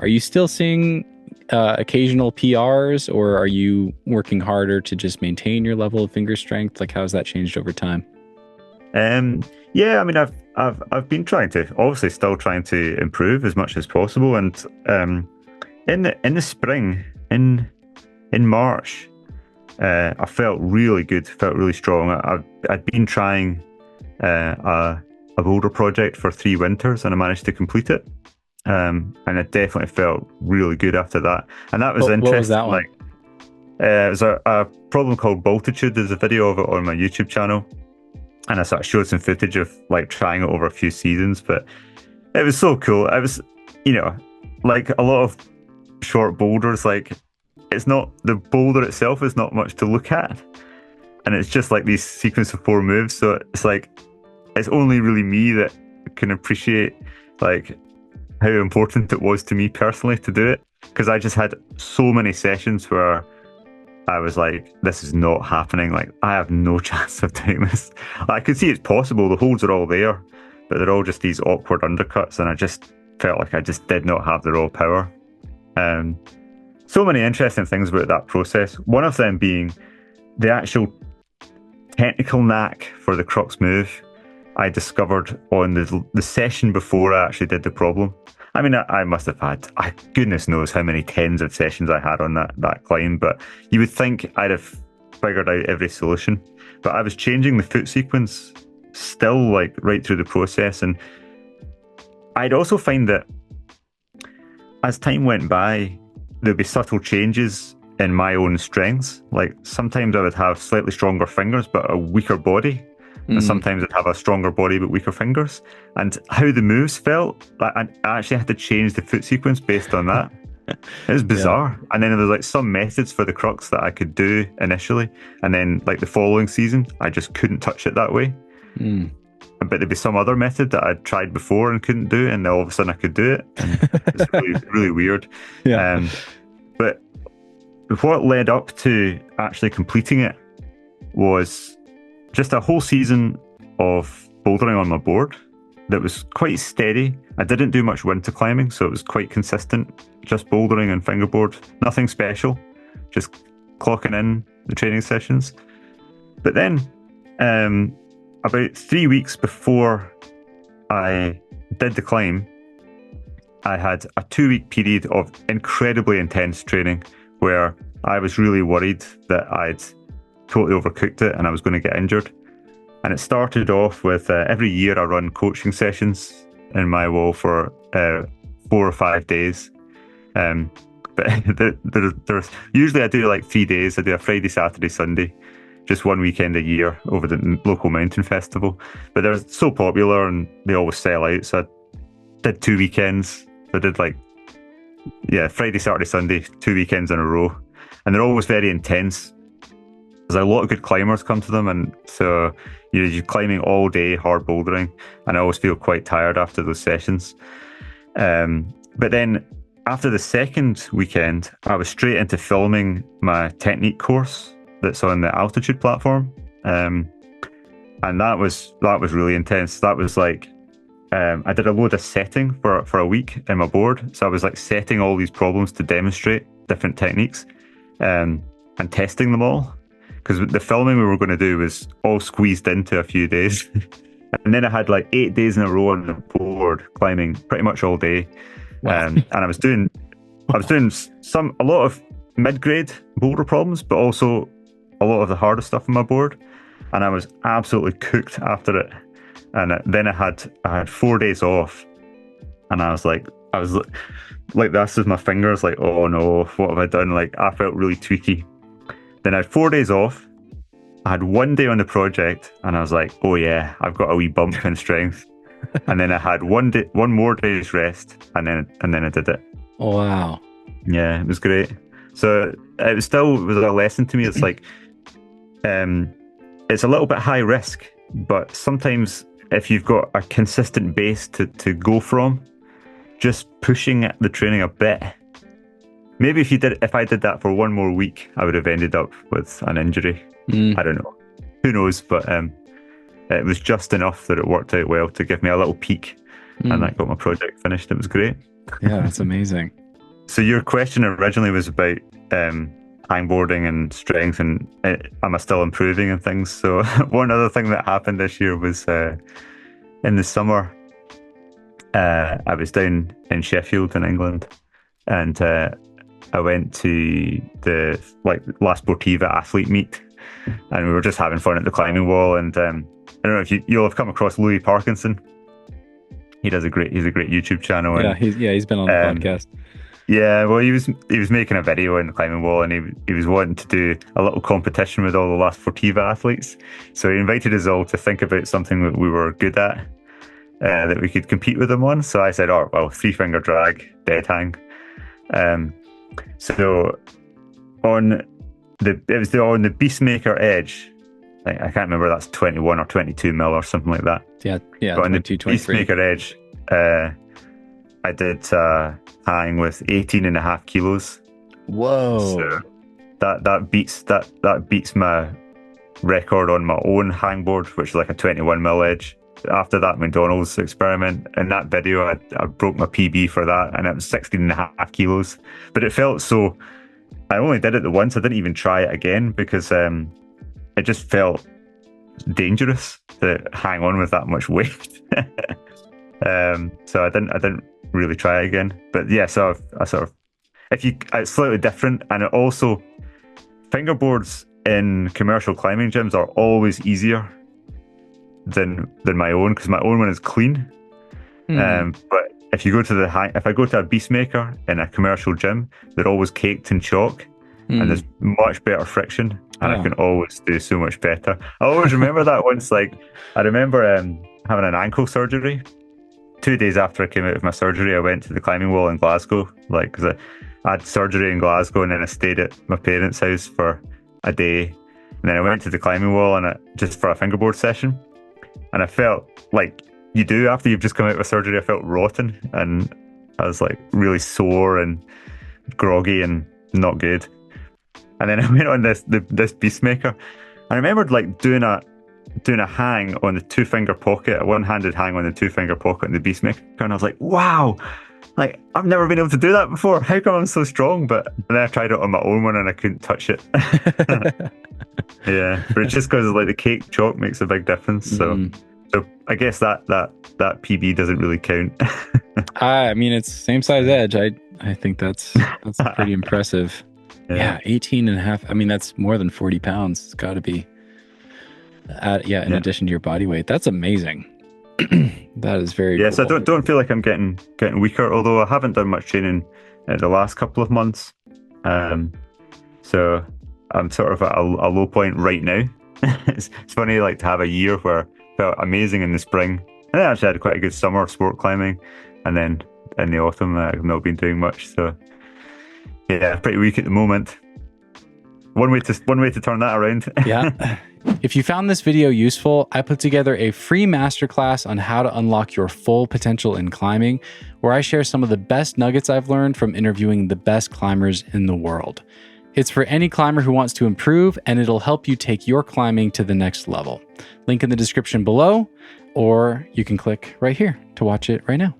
Are you still seeing occasional PRs, or are you working harder to just maintain your level of finger strength? Like, how has that changed over time? Yeah, I mean, I've been trying to, obviously, still trying to improve as much as possible. And in the spring, in March, I felt really good, felt really strong. I'd been trying a boulder project for 3 winters, and I managed to complete it. And I definitely felt really good after that. And that was What was interesting. that one? Like, it was a problem called Boltitude. There's a video of it on my YouTube channel, and I sort of showed some footage of like trying it over a few seasons. But it was so cool. I was, you know, like a lot of short boulders, like it's not the boulder itself is not much to look at, and it's just like these sequence of 4 moves. So it's like it's only really me that can appreciate like how important it was to me personally to do it, because I just had so many sessions where I was like, this is not happening. Like, I have no chance of doing this. I could see it's possible. The holds are all there, but they're all just these awkward undercuts, and I just felt like I just did not have the raw power. Um, so many interesting things about that process. One of them being the actual technical knack for the crux move I discovered on the session before I actually did the problem. I mean, I must have had, goodness knows how many tens of sessions I had on that climb, but you would think I'd have figured out every solution. But I was changing the foot sequence still, like, right through the process. And I'd also find that as time went by, there'd be subtle changes in my own strengths. Like, sometimes I would have slightly stronger fingers, but a weaker body. And Mm, sometimes I'd have a stronger body but weaker fingers. And how the moves felt, I actually had to change the foot sequence based on that. It was yeah. bizarre. And then there was like some methods for the crux that I could do initially. And then like the following season, I just couldn't touch it that way. Mm. But there'd be some other method that I'd tried before and couldn't do, and then all of a sudden I could do it. And it's really, really weird. Yeah. Um, but what led up to actually completing it was just a whole season of bouldering on my board that was quite steady. I didn't do much winter climbing, so it was quite consistent. Just bouldering and fingerboard, nothing special, just clocking in the training sessions. But then, about 3 weeks before I did the climb, I had a 2 week period of incredibly intense training where I was really worried that I'd totally overcooked it and I was going to get injured. And it started off with every year I run coaching sessions in my wall for 4 or 5 days. But there's usually I do like 3 days. I do a Friday, Saturday, Sunday, just one weekend a year over the local mountain festival. But they're so popular and they always sell out. So I did 2 weekends. I did like, yeah, Friday, Saturday, Sunday, 2 weekends in a row. And they're always very intense. There's a lot of good climbers come to them, and so you're climbing all day, hard bouldering, and I always feel quite tired after those sessions. But then after the second weekend, I was straight into filming my technique course that's on the altitude platform, and that was really intense. That was like I did a load of setting for a week in my board, so I was like setting all these problems to demonstrate different techniques, and testing them all. Because the filming we were going to do was all squeezed into a few days. And then I had like 8 days in a row on the board climbing pretty much all day. Wow. And I was doing a lot of mid-grade boulder problems, but also a lot of the harder stuff on my board. And I was absolutely cooked after it. And then I had 4 days off, and I was like this with my fingers, like, oh no, what have I done? Like, I felt really tweaky. Then I had 4 days off. I had one day on the project, and I was like, "Oh yeah, I've got a wee bump in strength." And then I had one more day's rest, and then I did it. Wow. Yeah, it was great. So it was a lesson to me. It's like, it's a little bit high risk, but sometimes if you've got a consistent base to go from, just pushing the training a bit. Maybe if I did that for one more week, I would have ended up with an injury. Mm. I don't know. Who knows? But it was just enough that it worked out well to give me a little peak, and Mm. that got my project finished. It was great. Yeah, that's amazing. So your question originally was about hangboarding and strength, and am I still improving and things? So one other thing that happened this year was in the summer, I was down in Sheffield in England, and I went to the La Sportiva athlete meet, and we were just having fun at the climbing wall. And I don't know if you'll have come across Louis Parkinson. He's a great YouTube channel. And, he's been on the podcast. Yeah, well, he was making a video in the climbing wall, and he was wanting to do a little competition with all the La Sportiva athletes. So he invited us all to think about something that we were good at, that we could compete with him on. So I said, oh, well, 3-finger drag, dead hang. So on the Beastmaker edge, I can't remember, that's 21 or 22 mil or something like that. Yeah, but on the Beastmaker edge, I did hang with 18.5 kilos. Whoa! So that beats my record on my own hangboard, which is like a 21 mil edge. After that McDonald's experiment, in that video, I broke my PB for that, and it was 16.5 kilos. But it felt so. I only did it the once. I didn't even try it again because it just felt dangerous to hang on with that much weight. So I didn't really try it again. But yeah, so I sort of, it's slightly different, and it also, fingerboards in commercial climbing gyms are always easier than my own, because my own one is clean. But if you go to if I go to a Beastmaker in a commercial gym, they're always caked in chalk, and there's much better friction, and I can always do so much better. I always remember that once, I remember having an ankle surgery. 2 days after I came out of my surgery, I went to the climbing wall in Glasgow, because I had surgery in Glasgow, and then I stayed at my parents' house for a day, and then I went to the climbing wall and just for a fingerboard session, and I felt like you do after you've just come out of a surgery. I felt rotten, and I was really sore and groggy and not good. And then I went on this Beastmaker. I remembered doing a hang on the 2-finger pocket, a one-handed hang on the 2-finger pocket in the Beastmaker, and I was like, wow, I've never been able to do that before. How come I'm so strong? But then I tried it on my own one and I couldn't touch it. Yeah, but it's just because the cake chalk makes a big difference. So I guess that PB doesn't really count. I mean, it's same size edge. I think that's pretty impressive. Yeah, 18.5. I mean, that's more than 40 pounds. It's got to be. In addition to your body weight, that's amazing. That is very. Yes, cool. I don't feel like I'm getting weaker, although I haven't done much training in the last couple of months. So I'm sort of at a low point right now. It's funny, to have a year where I felt amazing in the spring, and I actually had quite a good summer of sport climbing, and then in the autumn I've not been doing much. So yeah, pretty weak at the moment. One way to turn that around. Yeah. If you found this video useful, I put together a free masterclass on how to unlock your full potential in climbing, where I share some of the best nuggets I've learned from interviewing the best climbers in the world. It's for any climber who wants to improve, and it'll help you take your climbing to the next level. Link in the description below, or you can click right here to watch it right now.